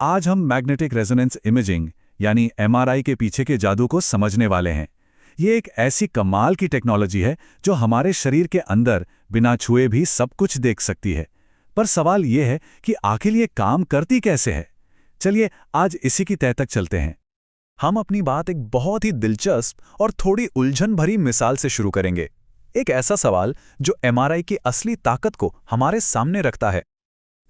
आज हम magnetic resonance imaging यानी एमआरआई के पीछे के जादू को समझने वाले हैं। ये एक ऐसी कमाल की टेक्नोलॉजी है जो हमारे शरीर के अंदर बिना छुए भी सब कुछ देख सकती है। पर सवाल ये है कि आखिर ये काम करती कैसे है। चलिए आज इसी की तह तक चलते हैं। हम अपनी बात एक बहुत ही दिलचस्प और थोड़ी उलझन भरी मिसाल से शुरू करेंगे। एक ऐसा सवाल जो एमआरआई की असली ताकत को हमारे सामने रखता है।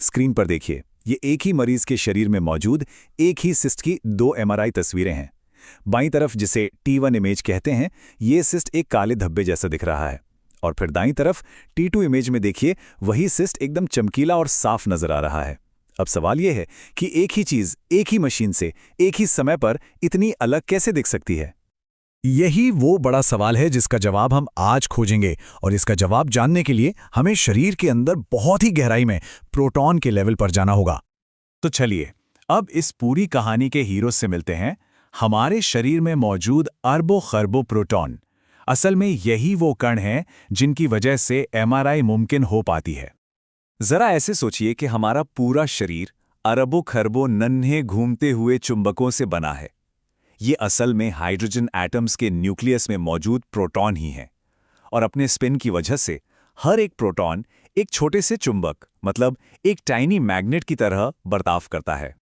स्क्रीन पर देखिए, ये एक ही मरीज के शरीर में मौजूद एक ही सिस्ट की दो एमआरआई तस्वीरें हैं। बाईं तरफ, जिसे T1 इमेज कहते हैं, ये सिस्ट एक काले धब्बे जैसा दिख रहा है, और फिर दाईं तरफ T2 इमेज में देखिए, वही सिस्ट एकदम चमकीला और साफ नजर आ रहा है। अब सवाल यह है कि एक ही चीज एक ही मशीन से एक ही समय पर इतनी अलग कैसे दिख सकती है। यही वो बड़ा सवाल है जिसका जवाब हम आज खोजेंगे, और इसका जवाब जानने के लिए हमें शरीर के अंदर बहुत ही गहराई में प्रोटॉन के लेवल पर जाना होगा। तो चलिए अब इस पूरी कहानी के हीरो से मिलते हैं, हमारे शरीर में मौजूद अरबों खरबों प्रोटॉन। असल में यही वो कण हैं जिनकी वजह से एमआरआई मुमकिन हो पाती है। जरा ऐसे सोचिए कि हमारा पूरा शरीर अरबों खरबों नन्हे घूमते हुए चुंबकों से बना है। ये असल में हाइड्रोजन एटम्स के न्यूक्लियस में मौजूद प्रोटॉन ही हैं, और अपने स्पिन की वजह से हर एक प्रोटॉन एक छोटे से चुंबक, मतलब एक टाइनी मैग्नेट की तरह बर्ताव करता है।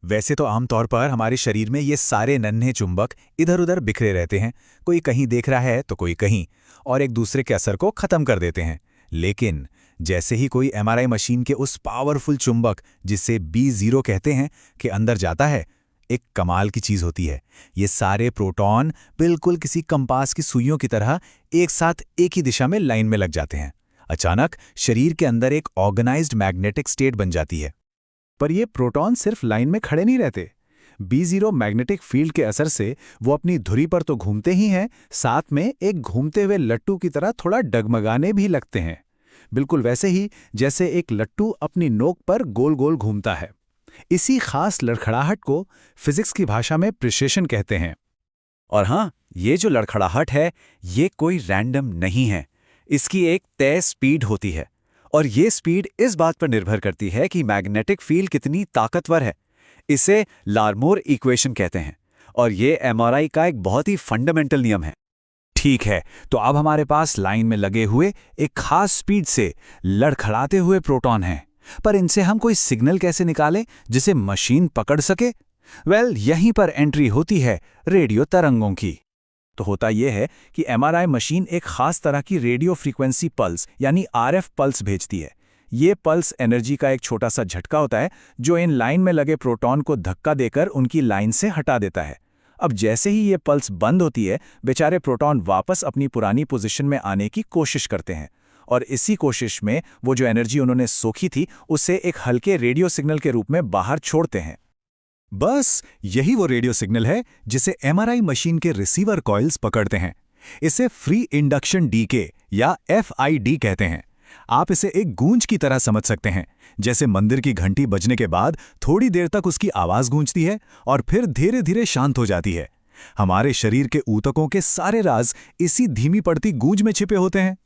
वैसे तो आमतौर पर हमारे शरीर में ये सारे नन्हे चुंबक इधर उधर बिखरे रहते हैं, कोई कहीं देख रहा है तो कोई कहीं, और एक दूसरे के असर को खत्म कर देते हैं। लेकिन जैसे ही कोई एमआरआई मशीन के उस पावरफुल चुंबक, जिसे B0 कहते हैं, के अंदर जाता है, एक कमाल की चीज होती है। ये सारे प्रोटॉन बिल्कुल किसी कंपास की सुइयों की तरह एक साथ एक ही दिशा में लाइन में लग जाते हैं। अचानक शरीर के अंदर एक ऑर्गेनाइज्ड मैग्नेटिक स्टेट बन जाती है। पर ये प्रोटॉन सिर्फ लाइन में खड़े नहीं रहते। B0 मैग्नेटिक फील्ड के असर से वो अपनी धुरी पर तो घूमते ही हैं, साथ में एक घूमते हुए लट्टू की तरह थोड़ा डगमगाने भी लगते हैं। बिल्कुल वैसे ही जैसे एक लट्टू अपनी नोक पर गोल गोल घूमता है। इसी खास लड़खड़ाहट को फिजिक्स की भाषा में प्रिसेशन कहते हैं। और हाँ, ये जो लड़खड़ाहट है, ये कोई रैंडम नहीं है। इसकी एक तय स्पीड होती है, और ये स्पीड इस बात पर निर्भर करती है कि मैग्नेटिक फील्ड कितनी ताकतवर है। इसे लार्मोर इक्वेशन कहते हैं, और ये एमआरआई का एक बहुत ही फंडामेंटल नियम है। ठीक है, तो अब हमारे पास लाइन में लगे हुए एक खास स्पीड से लड़खड़ाते हुए प्रोटॉन हैं, पर इनसे हम कोई सिग्नल कैसे निकालें जिसे मशीन पकड़ सके? यहीं पर एंट्री होती है रेडियो तरंगों की। तो होता यह है कि एमआरआई मशीन एक खास तरह की रेडियो फ्रीक्वेंसी पल्स यानी RF पल्स भेजती है। ये पल्स एनर्जी का एक छोटा सा झटका होता है जो इन लाइन में लगे प्रोटॉन को धक्का देकर उनकी लाइन से हटा देता है। अब जैसे ही ये पल्स बंद होती है, बेचारे प्रोटॉन वापस अपनी पुरानी पोजीशन में आने की कोशिश करते हैं, और इसी कोशिश में वो जो एनर्जी उन्होंने सोखी थी उसे एक हल्के रेडियो सिग्नल के रूप में बाहर छोड़ते हैं। बस यही वो रेडियो सिग्नल है जिसे एमआरआई मशीन के रिसीवर कॉइल्स पकड़ते हैं। इसे फ्री इंडक्शन डीके या FID कहते हैं। आप इसे एक गूंज की तरह समझ सकते हैं, जैसे मंदिर की घंटी बजने के बाद थोड़ी देर तक उसकी आवाज गूंजती है और फिर धीरे धीरे शांत हो जाती है। हमारे शरीर के ऊतकों के सारे राज इसी धीमी पड़ती गूंज में छिपे होते हैं।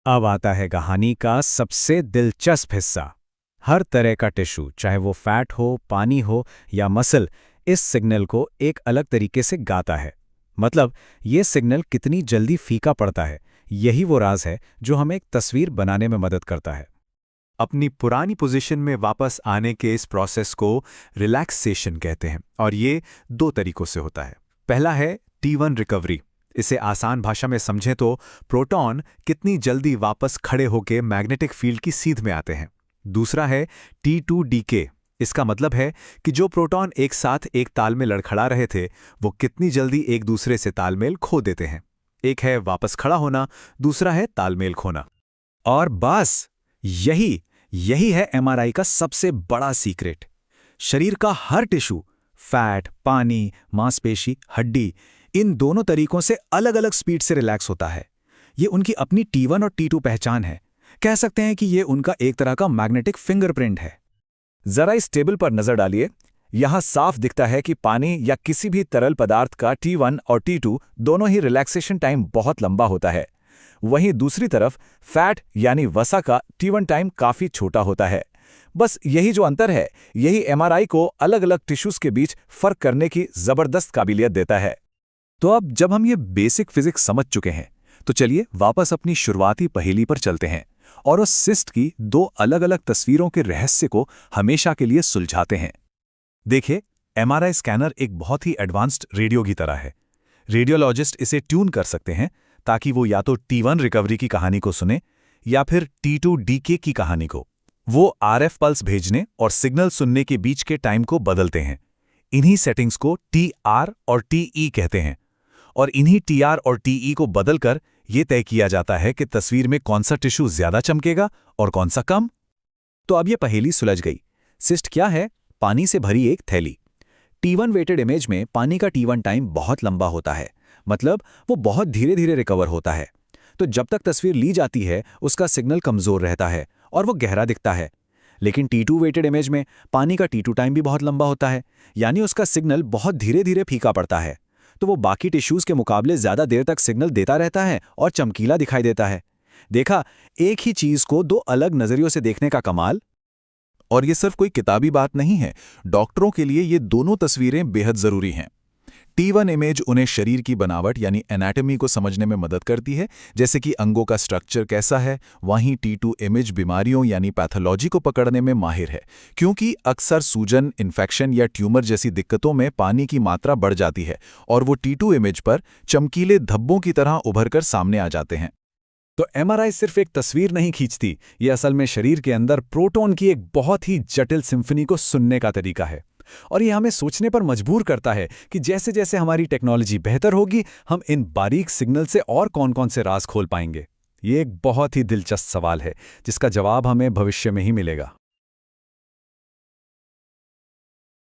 अब आता है कहानी का सबसे दिलचस्प हिस्सा। हर तरह का टिश्यू, चाहे वो फैट हो, पानी हो या मसल, इस सिग्नल को एक अलग तरीके से गाता है। मतलब ये सिग्नल कितनी जल्दी फीका पड़ता है, यही वो राज है जो हमें एक तस्वीर बनाने में मदद करता है। अपनी पुरानी पोजीशन में वापस आने के इस प्रोसेस को रिलैक्सेशन कहते हैं, और ये दो तरीकों से होता है। पहला है T1 रिकवरी। इसे आसान भाषा में समझें तो प्रोटॉन कितनी जल्दी वापस खड़े होकर मैग्नेटिक फील्ड की सीध में आते हैं। दूसरा है T2 डीके। इसका मतलब है कि जो प्रोटॉन एक साथ एक ताल में लड़खड़ा रहे थे, वो कितनी जल्दी एक दूसरे से तालमेल खो देते हैं। एक है वापस खड़ा होना, दूसरा है तालमेल खोना। और बस यही है एमआरआई का सबसे बड़ा सीक्रेट। शरीर का हर टिश्यू, फैट, पानी, मांसपेशी, हड्डी, इन दोनों तरीकों से अलग अलग स्पीड से रिलैक्स होता है। ये उनकी अपनी T1 और T2 पहचान है। कह सकते हैं कि ये उनका एक तरह का मैग्नेटिक फिंगरप्रिंट है। जरा इस टेबल पर नजर डालिए। यहां साफ दिखता है कि पानी या किसी भी तरल पदार्थ का T1 और T2 दोनों ही रिलैक्सेशन टाइम बहुत लंबा होता है। वहीं दूसरी तरफ फैट यानी वसा का T1 टाइम काफी छोटा होता है। बस यही जो अंतर है, यही एमआरआई को अलग अलग टिश्यूज के बीच फर्क करने की जबरदस्त काबिलियत देता है। तो अब जब हम ये बेसिक फिजिक्स समझ चुके हैं, तो चलिए वापस अपनी शुरुआती पहेली पर चलते हैं और उस सिस्ट की दो अलग अलग तस्वीरों के रहस्य को हमेशा के लिए सुलझाते हैं। देखिए, एमआरआई स्कैनर एक बहुत ही एडवांस्ड रेडियो की तरह है। रेडियोलॉजिस्ट इसे ट्यून कर सकते हैं ताकि वो या तो T1 रिकवरी की कहानी को सुने या फिर T2 डीके की कहानी को। वो आरएफ पल्स भेजने और सिग्नल सुनने के बीच के टाइम को बदलते हैं। इन्हीं सेटिंग्स को TR और TE कहते हैं, और इन्हीं TR और TE को बदलकर ये तय किया जाता है कि तस्वीर में कौन सा टिश्यू ज्यादा चमकेगा और कौन सा कम। तो अब ये पहेली सुलझ गई। सिस्ट क्या है? पानी से भरी एक थैली। T1 वेटेड इमेज में पानी का T1 टाइम बहुत लंबा होता है, मतलब वो बहुत धीरे धीरे रिकवर होता है। तो जब तक तस्वीर ली जाती है उसका सिग्नल कमजोर रहता है और वो गहरा दिखता है। लेकिन T2 वेटेड इमेज में पानी का T2 टाइम भी बहुत लंबा होता है, यानी उसका सिग्नल बहुत धीरे धीरे फीका पड़ता है। तो वो बाकी टिश्यूज के मुकाबले ज्यादा देर तक सिग्नल देता रहता है और चमकीला दिखाई देता है। देखा, एक ही चीज को दो अलग नजरियों से देखने का कमाल। और ये सिर्फ कोई किताबी बात नहीं है, डॉक्टरों के लिए ये दोनों तस्वीरें बेहद जरूरी हैं। T1 इमेज उन्हें शरीर की बनावट यानी एनाटॉमी को समझने में मदद करती है, जैसे कि अंगों का स्ट्रक्चर कैसा है। वहीं T2 इमेज बीमारियों यानी पैथोलॉजी को पकड़ने में माहिर है, क्योंकि अक्सर सूजन, इन्फेक्शन या ट्यूमर जैसी दिक्कतों में पानी की मात्रा बढ़ जाती है और वो T2 इमेज पर चमकीले धब्बों की तरह उभरकर सामने आ जाते हैं। तो एमआरआई सिर्फ एक तस्वीर नहीं खींचती, ये असल में शरीर के अंदर प्रोटॉन की एक बहुत ही जटिल सिम्फनी को सुनने का तरीका है। और ये हमें सोचने पर मजबूर करता है कि जैसे जैसे हमारी टेक्नोलॉजी बेहतर होगी, हम इन बारीक सिग्नल से और कौन-कौन से राज खोल पाएंगे। ये एक बहुत ही दिलचस्प सवाल है जिसका जवाब हमें भविष्य में ही मिलेगा।